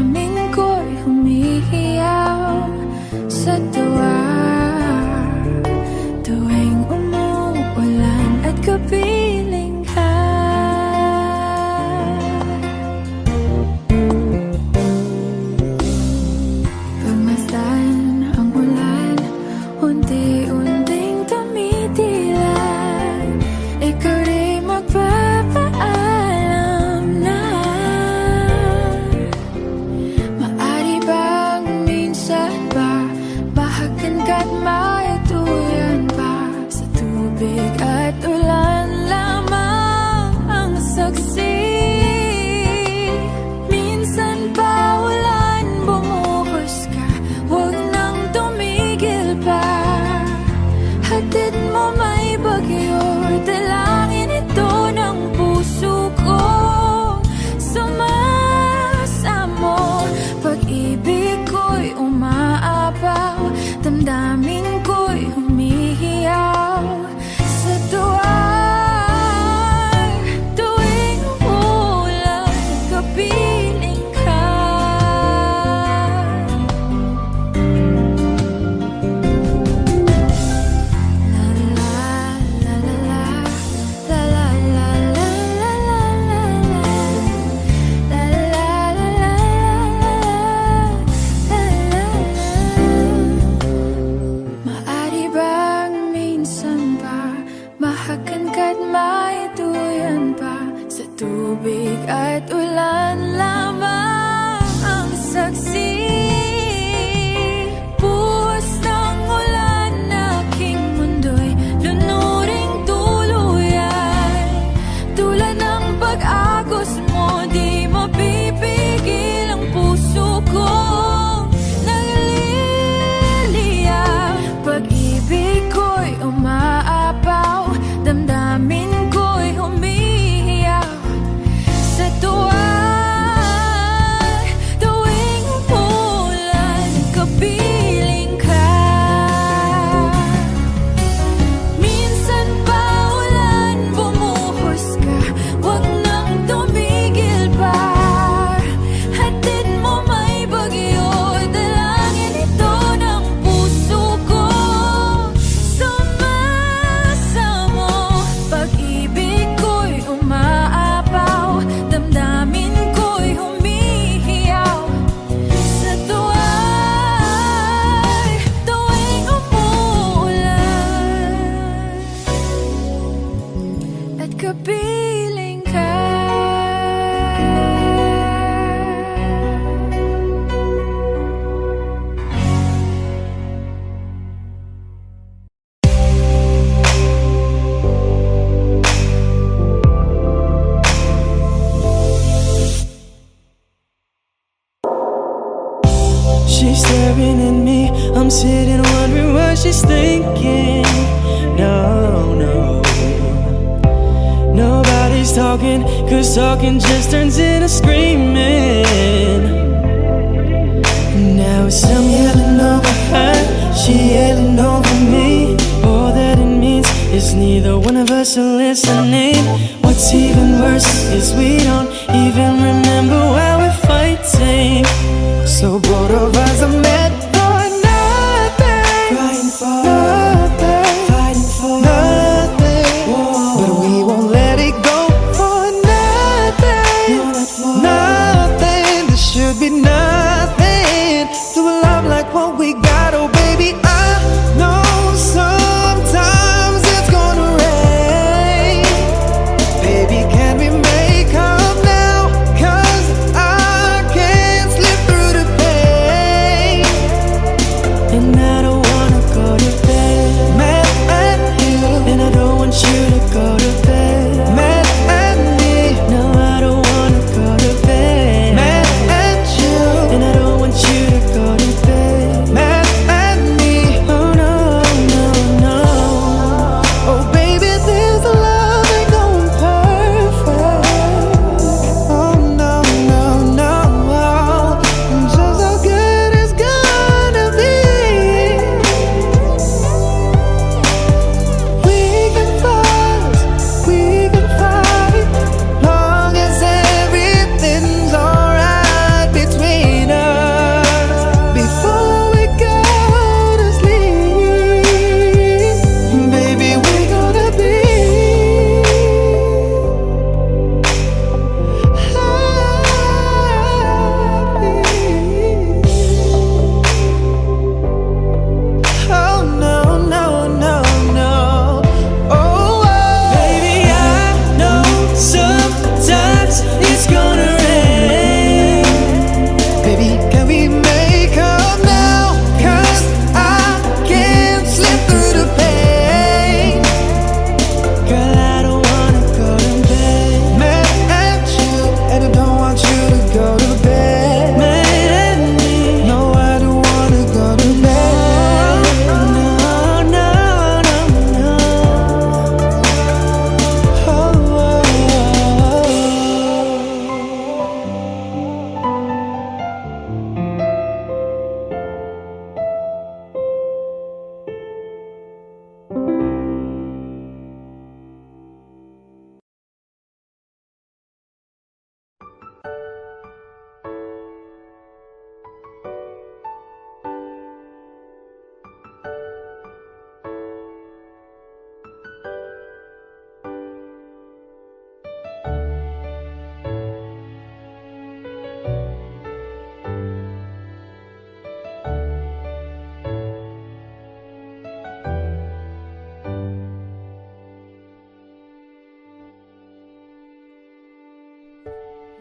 staring at me. I'm sitting wondering what she's thinking. No, no, nobody's talking, 'cause talking just turns into screaming. Now it's I'm yelling over her, she yelling over me. All that it means is neither one of us are listening. What's even worse is we don't even remember why we're fighting. So both of us are meant for nothing, crying for nothing, fighting for nothing. Whoa. But we won't let it go for nothing, no, not for nothing. There should be nothing to a love like what we got. Oh baby, I know sometimes it's gonna rain. Baby, can we make up now? 'Cause I can't slip through the pain. And I don't wanna go to bed mad at you, and I don't want you to go to bed mad at me. No, I don't wanna go to bed mad at you, and I don't want you to go to bed mad at me. Oh no, no, no. Oh baby, this love ain't going perfect. Oh no, no, no. Just how good it's gonna be. We can fuss, we can fight, long as everything's alright between us. Before we go to sleep, baby, we're gonna be happy. Oh no, no, no, no. Oh, baby, I know sometimes it's gonna rain. Baby, can we make up now? 'Cause I can't slip through the pain. Girl, I don't wanna go to bed mad at you, and I don't want you to go to bed mad at me. No, I don't wanna go to bed. No, no, no, no. Oh, oh,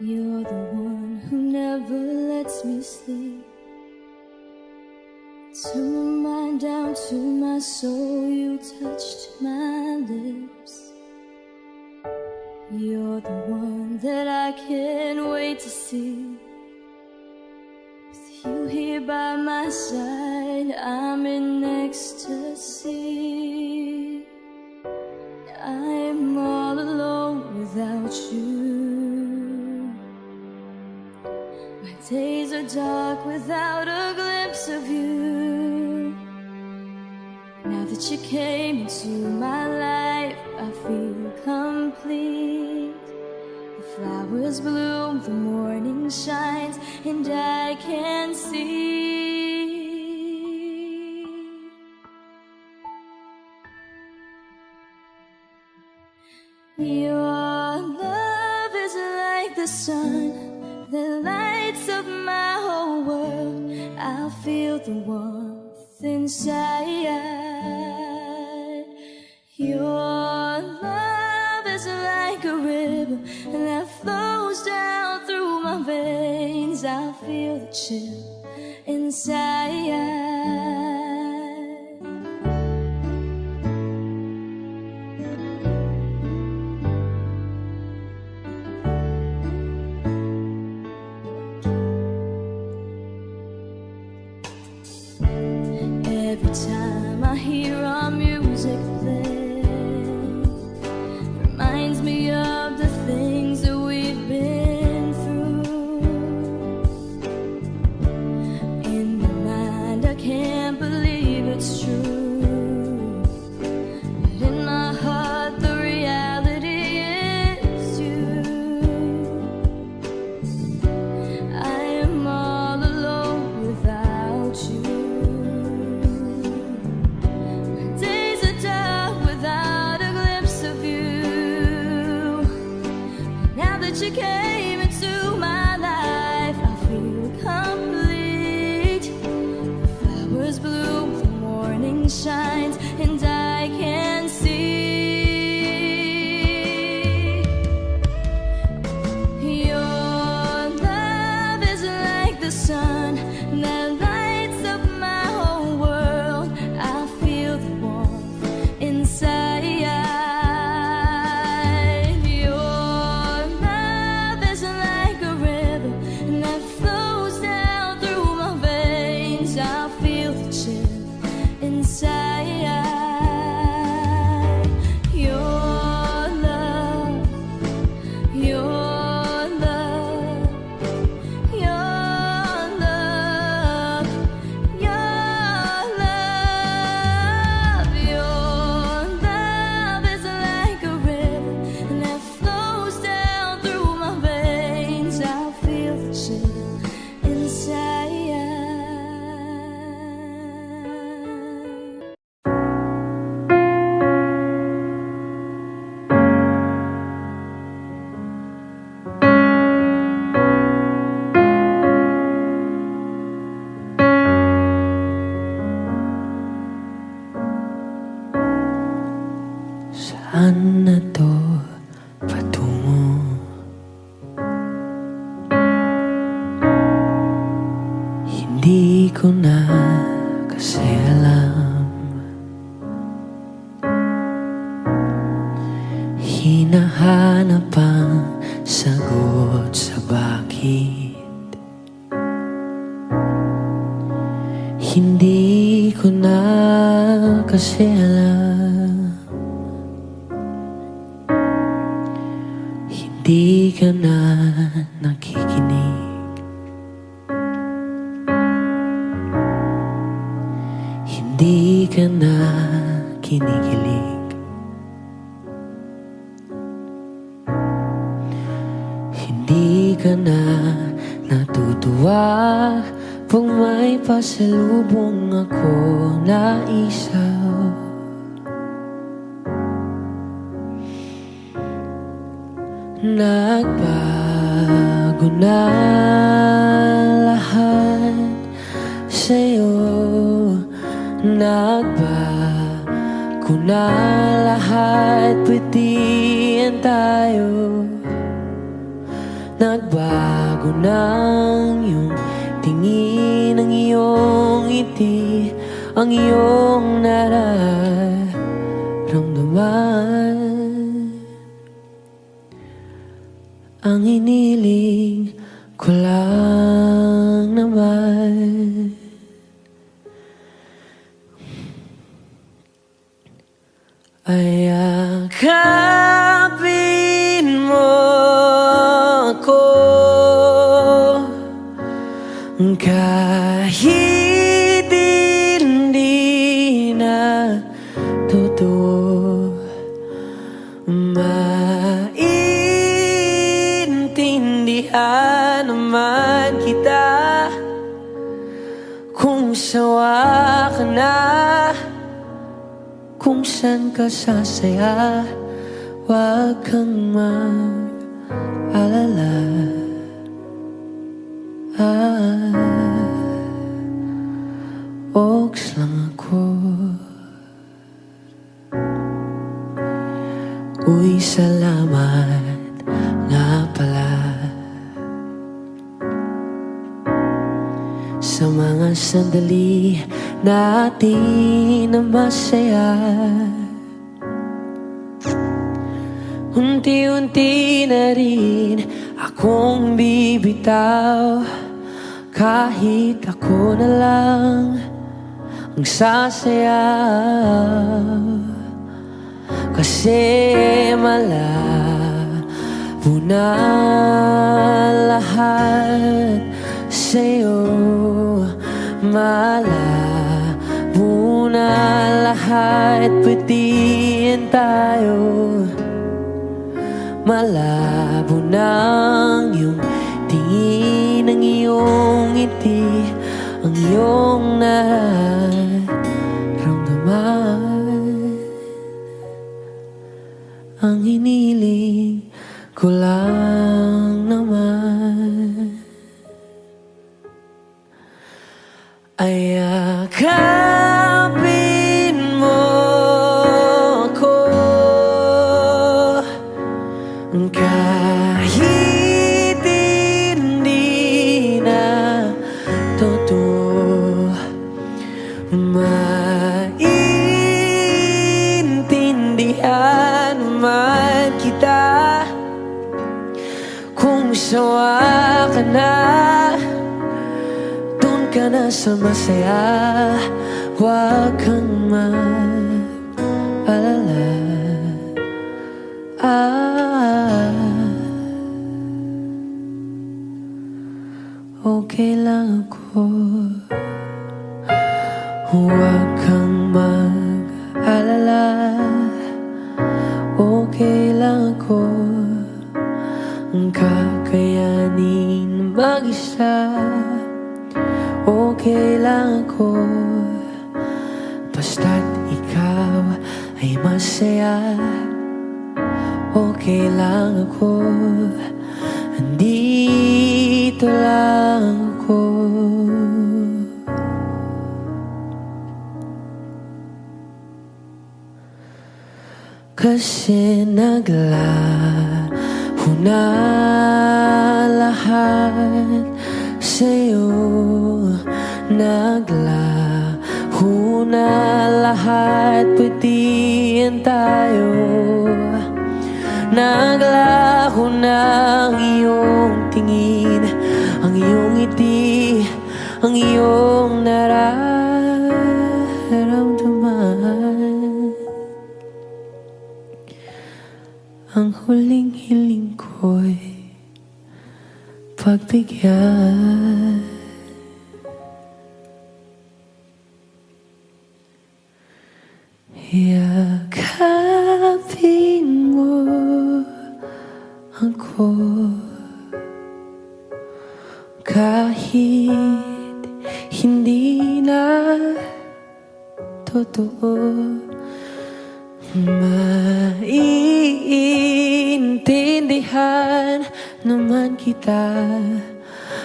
you're the one who never lets me sleep. Turn my mind down to my soul, you touched my lips. You're the one that I can't wait to see. With you here by my side, I'm in ecstasy. I'm all alone without you. My days are dark without a glimpse of you. Now that you came into my life, I feel complete. The flowers bloom, the morning shines, and I can see. Your love is like the sun that lights up my whole world. I feel the warmth inside. Your love is like a river that flows down through my veins. I feel the chill inside. I can't believe it's true. But in my heart, the reality is you. I am all alone without you. My days are dark without a glimpse of you. Now that you came into my life, I feel complete. The flowers bloom, the morning shines, and I can see your love is like the sun that lights up my whole world. I feel the warmth inside. Your love is like a river that flows down through my veins. I feel the chill inside. Your love, your love, your love, your love. Your love is like a river that flows down through my veins. I feel the chill inside. Saan na to patungo? Hindi ko na kasi alam. Hinahanap ang sagot sa bakit. Hindi ko na kasi alam. Hindi ka na nakikinig. Hindi ka na kinikilig. Hindi ka na natutuwa pag may pasalubong ako na isaw. Nagbago na lahat sa'yo. Nagbago na lahat, pwedihan tayo. Nagbago na ang iyong tingin, ang iyong ngiti, ang iyong nararamdaman. Ang iniling ko lang naman ay yakapin mo ako kahit hindi na totoo. Maintindihan naman kita kung sawa ka na, kung saan ka sasaya. Huwag kang mag-alala. Oaks lang ako. Uy, salamat nga pala sa mga sandali natin na masaya. Unti-unti na rin akong bibitaw, kahit ako na lang ang sasayaw. Kasi malabo na lahat sa'yo, malabo muna lahat, pwedeng tayo. Malabo ng iyong tingin, ang iyong ngiti, ang iyong nararamdaman. Ang hiniling ko lang naman ay yakapin mo ako, kahit hindi na totoo. Maintindihan man kita kung sawa ka na, dun ka na sa masaya. Huwag kang mag-alala. Okay lang ako. Huwag kang mag-alala. Okay lang ako. Ang kakayanin mag-isa. Okay lang ako. Basta't ikaw ay masaya. Okay lang ako. Andito lang ako. Kasi naglaho na lahat sa'yo. Naglaho na lahat, pwedeng tayo. Naglaho na ang iyong tingin, ang iyong ngiti, ang iyong nararamdaman. Ang huling hiling ko'y pagbigyan. Yakapin mo ako, kahit hindi na totoo. Maiintindihan naman kita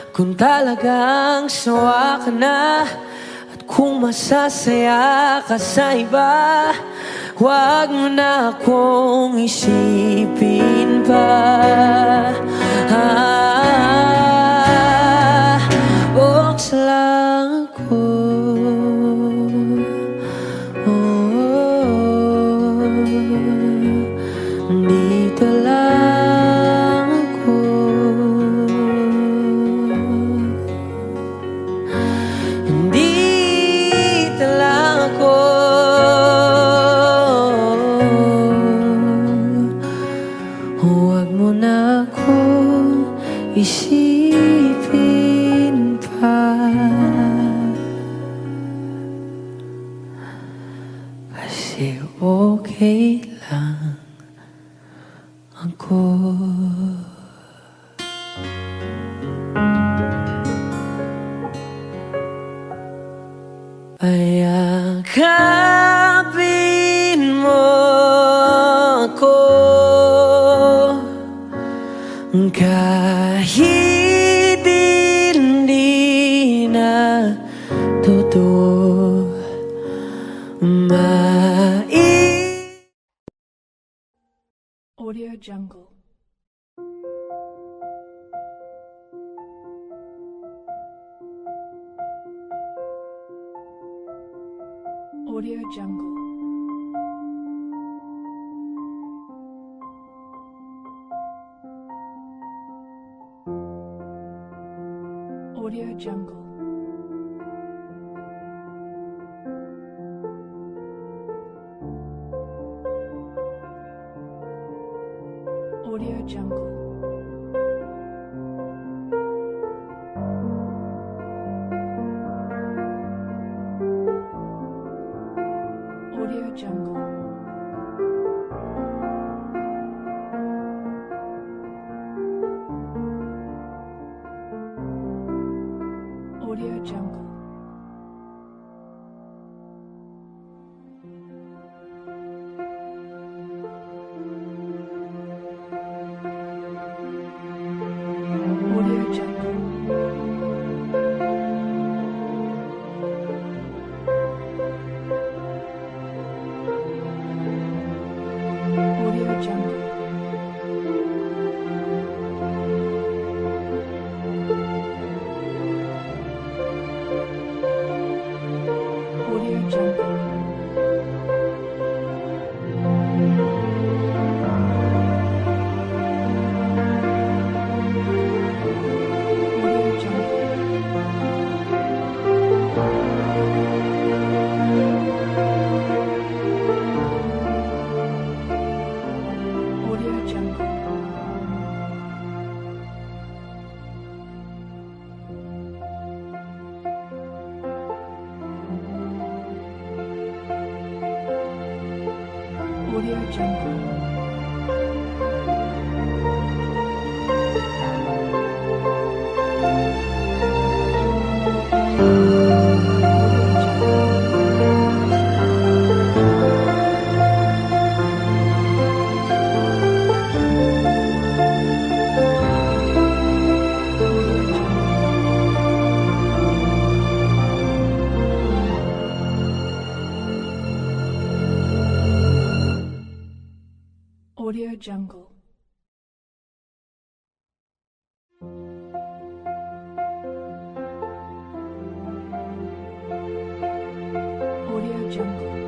kung talagang sawa ka na, at kung masasaya ka sa iba. Huwag mo na akong isipin pa. Oks lang ako. Dito lang ako. Dito lang ako. Huwag mo na akong isipin pa. Kasi okay lang ako. Ay yakapin mo ako, kahit hindi na totoo. Audio Jungle. Audio Jungle. Audio Jungle. Audio Jungle. Jungle. Audio Jungle. Audio Jungle. Audio Jungle. Audio Jungle. Audio Jungle. Audio Jungle.